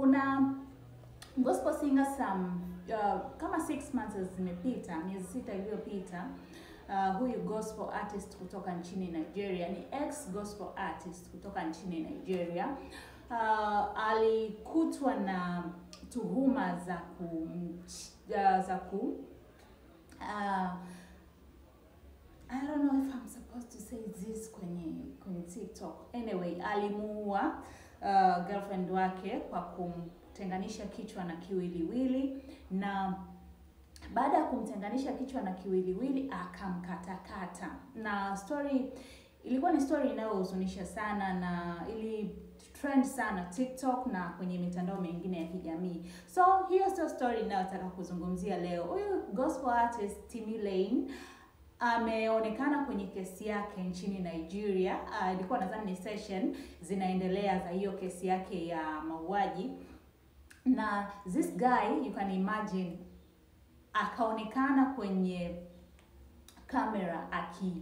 kuna gospel singer kama 6 months zimepita, miezi 6 iliyopita, huyu gospel artist kutoka nchini Nigeria, ni ex gospel artist kutoka nchini Nigeria, alikutwa na tuhuma I don't know if I'm supposed to say this kwenye TikTok. Anyway, alimuua girlfriend wake kwa kumtenganisha kichwa na kiwiliwili, na baada ya kumtenganisha kichwa na kiwiliwili akamkatakata. Na ilikuwa ni story inayohuzunisha sana, na ili trend sana TikTok na kwenye mitandao mingine ya kijamii. So hiyo sio story ninayotaka kuzungumzia leo. Huyu gospel artist Timi Lane ameonekana kwenye kesi yake nchini Nigeria. Ilikuwa nadhani ni session zinaendelea za hiyo kesi yake ya mauaji, na this guy, you can imagine, akaonekana kwenye kamera akisali.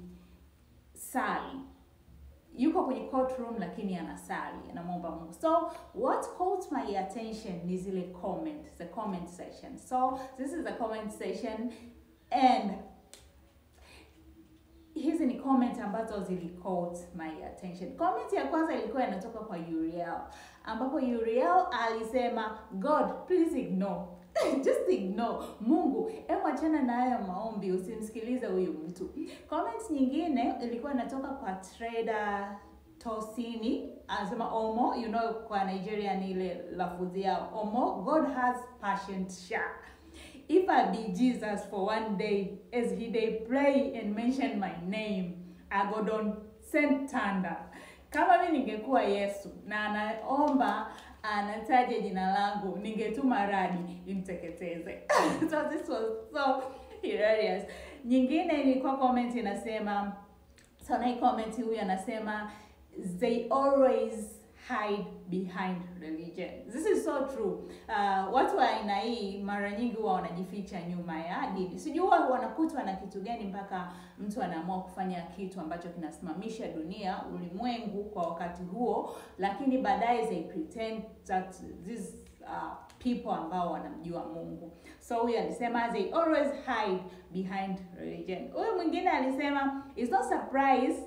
Yuko kwenye courtroom lakini anasali, anamwomba Mungu. So what caught my attention ni zile the comment section. So this is the comment section, and hizi ni comment ambazo caught my attention. Comment ya kwanza ilikuwa inatoka kwa Uriel, ambapo Uriel alisema, God, please ignore. Just ignore. Mungu, achana na haya maombi, usimsikilize huyu mtu. Comment nyingine ilikuwa inatoka kwa Trader Tosini, anasema Omo, you know kwa Nigeria ni ile lafudhi yao, Omo, God has patient sha. If I be Jesus for one day, as they pray and mention my name, I go don't send thunder. Kama mimi ningekuwa Yesu na anaomba anataja jina langu, ningetuma radi imteketeze. So this was so hilarious. Nyingine ilikuwa comment inasema, so na comment huyu anasema, they always hide behind religion. This is so true. Watu wa aina hii mara nyingi huwa wanajificha nyuma ya dini. Sijui wanakutwa na kitu gani mpaka mtu anaamua kufanya kitu ambacho kinasimamisha dunia, ulimwengu kwa wakati huo, lakini baadaye they pretend that these people ambao wanamjua Mungu. So huyu alisema they always hide behind religion. Huyu mwingine alisema it's not surprise.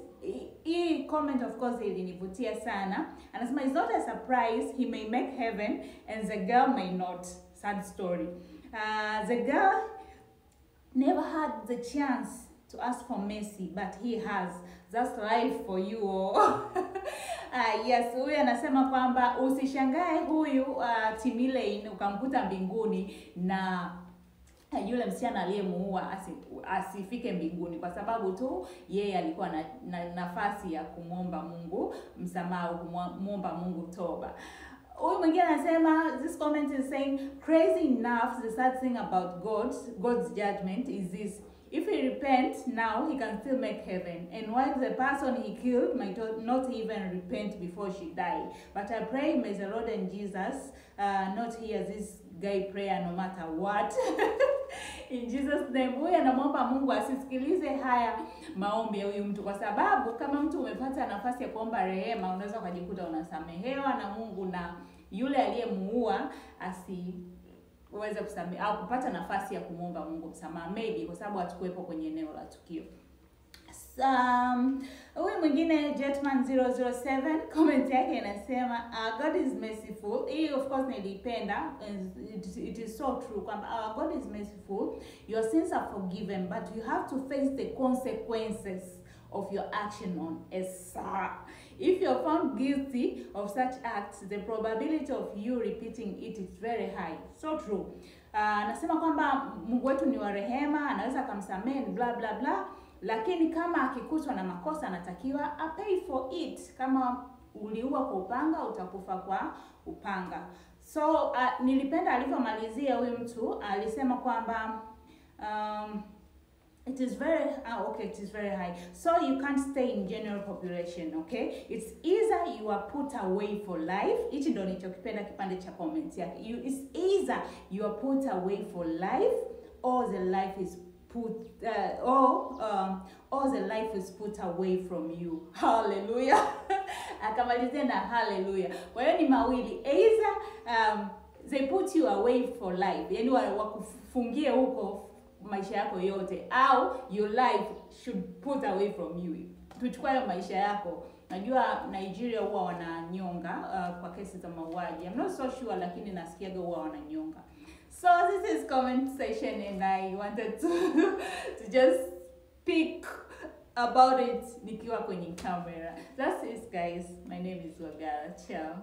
Hii comment of course ilinivutia sana. Anasema it's not a surprise he may make heaven and the girl may not. Sad story. The girl never had the chance to ask for mercy, but he has. That's life for you all. Yes, huyu anasema kwamba usishangae huyu Timi Lane ukamkuta mbinguni na yule msichana aliyemuua asifike mbinguni, kwa sababu tu yeye alikuwa na nafasi ya kumwomba Mungu msamaha, kumwomba Mungu toba. Huyu mwingine anasema, this comment is saying, crazy enough, the sad thing about God's judgment is this: if he repents now, he can still make heaven. And while the person he killed might not even repent before she died. But I pray may the Lord and Jesus not hear this guy prayer no matter what. In Jesus name. Huyu anamwomba Mungu asisikilize haya maombi ya huyu mtu, kwa sababu kama mtu umepata nafasi ya kuomba rehema, unaweza kujikuta unasamehewa na Mungu, na yule aliyemuua asiweze kusamehe au kupata nafasi ya kumwomba Mungu msamaha, maybe kwa sababu hatukuwepo kwenye eneo la tukio. Huyu mwingine Jetman 007 comment yake inasema, God is merciful. Hii of course nilipenda, it is so true kwamba God is merciful, your sins are forgiven, but you have to face the consequences of your action on Esa. If you're found guilty of such acts, the probability of you repeating it is very high. So true. Nasema kwamba Mungu wetu ni wa rehema, anaweza kumsamehe bla bla bla, lakini kama akikutwa na makosa anatakiwa pay for it. Kama uliua kwa upanga, utakufa kwa upanga. So nilipenda alivyomalizia huyu mtu, alisema kwamba it is very high, so you can't stay in general population, okay? It's either you are put away for life. Hichi ndo nilichokipenda kipande cha comment yake. It's either you are put away for life or the life is or the life is put away from you. Hallelujah. Akamalizia na hallelujah. Kwa hiyo ni mawili, either they put you away for life, yani wakufungie huko maisha yako yote, au your life should put away from you. Tuchukue maisha yako. Najua Nigeria huwa wananyonga kwa kesi za mauaji. I'm not so sure, lakini nasikiaga huwa wananyonga. So this is comment section, and I wanted to just speak about it nikiwa kwenye camera. That's it, guys. My name is Wagara. Ciao.